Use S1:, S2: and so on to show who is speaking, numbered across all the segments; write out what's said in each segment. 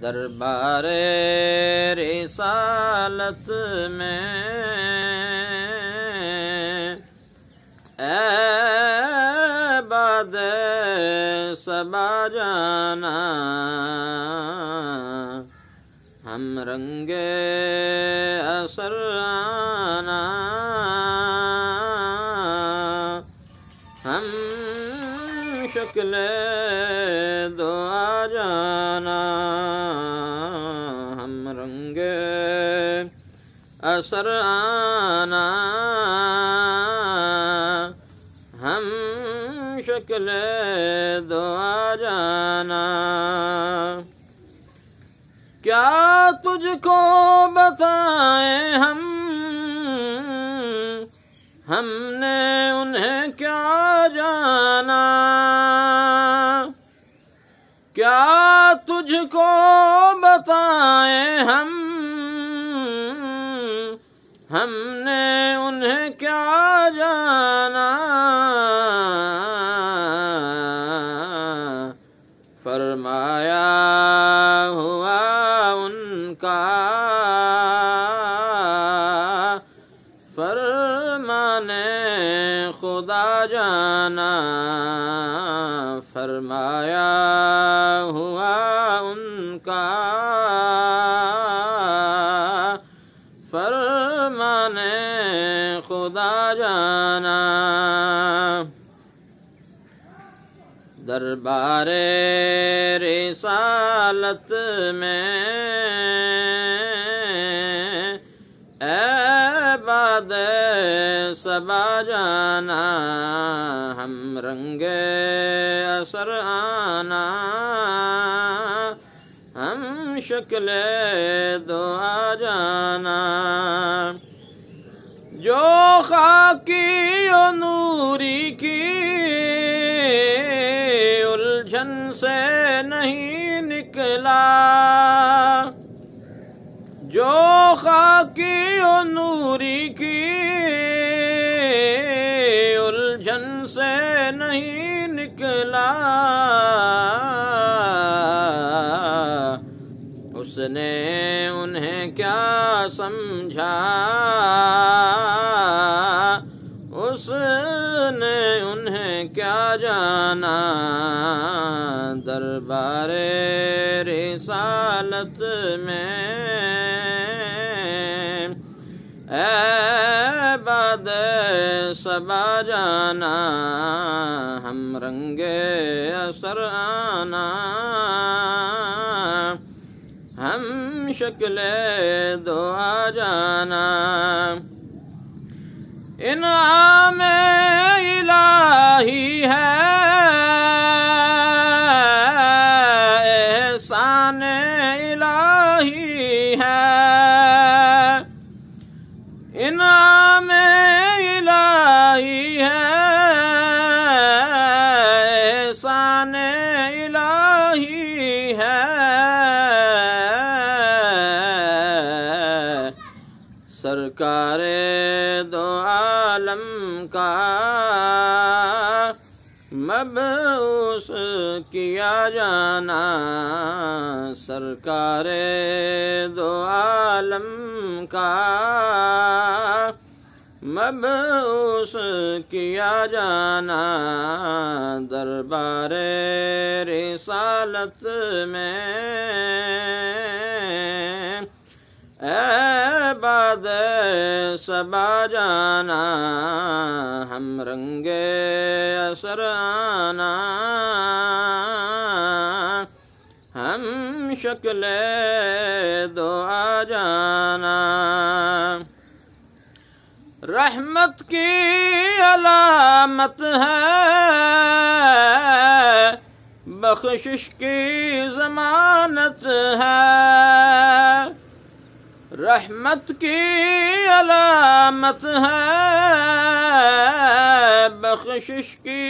S1: دربار رسالت میں اے باد صبا جانا، ہم رنگ اثر آنا، ہم شکل دعا جانا، ہم رنگ اثر آنا، ہم شکل دعا جانا۔ کیا تجھ کو بتائیں ہم نے انہیں کیا جانا، کیا تجھ کو بتائیں ہم نے انہیں کیا جانا، فرمایا ہوا ان کا فرمانے خدا جانا، فرمایا ہوا ان کا فرمانے خدا جانا۔ دربار رسالت میں اے باد صبا جانا، ہم رنگ اثر آنا، ہم شکل دعا جانا۔ جو خاکی و نوری کی الجھن سے نہیں نکلا، جو خاکی و نوری کی الجھن سے نہیں نکلا، اس نے انہیں کیا سمجھا، اس نے انہیں کیا جانا۔ دربار رسالت میں اے باد صبا جانا، ہم رنگ اثر آنا، ہم شکل دعا جانا۔ انعام الہی ہے، احسان الہی ہے، انعام الہی ہے، احسان الہی ہے، سرکار دو عالم کا مبعوث کیا جانا، سرکار دو عالم کا مبعوث کیا جانا۔ دربار رسالت میں اے باد صبا جانا، ہم رنگ اثر آنا، ہم شکل دعا جانا۔ رحمت کی علامت ہے، بخشش کی ضمانت ہے، رحمت کی علامت ہے، بخشش کی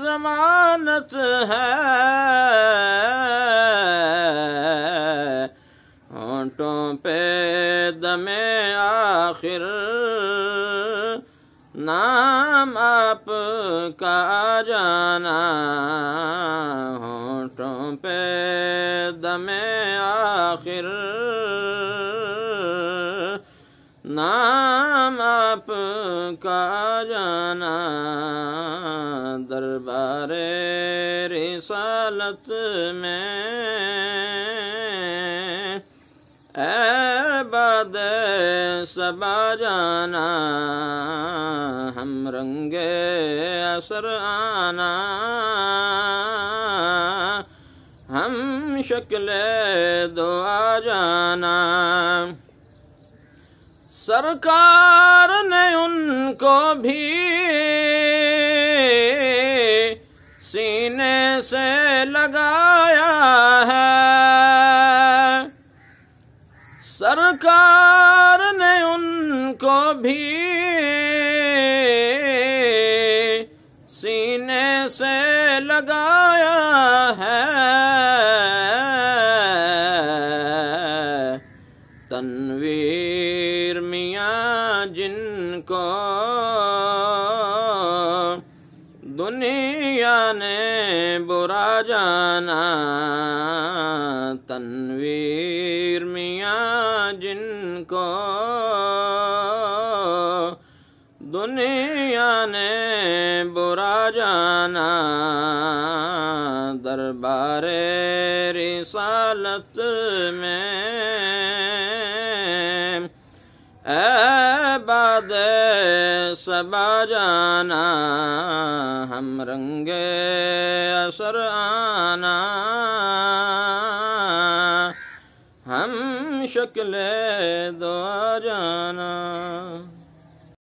S1: ضمانت ہے، ہونٹوں پہ دم آخر نام آپ کا آ جانا، ہونٹوں پہ دم آخر نام آپ کا جانا دربار رسالت میں اے باد صبا جانا ہم رنگ اثر آنا ہم شکل دعا جانا سرکار نے ان کو بھی سینے سے لگایا ہے سرکار نے ان کو بھی سینے سے لگایا ہے تنویر میاں جن کو دنیا نے برا جانا تنویر میاں جن کو دنیا نے برا جانا دربار رسالت میں اے باد صبا جانا ہم رنگ اثر آنا ہم شکل دعا جانا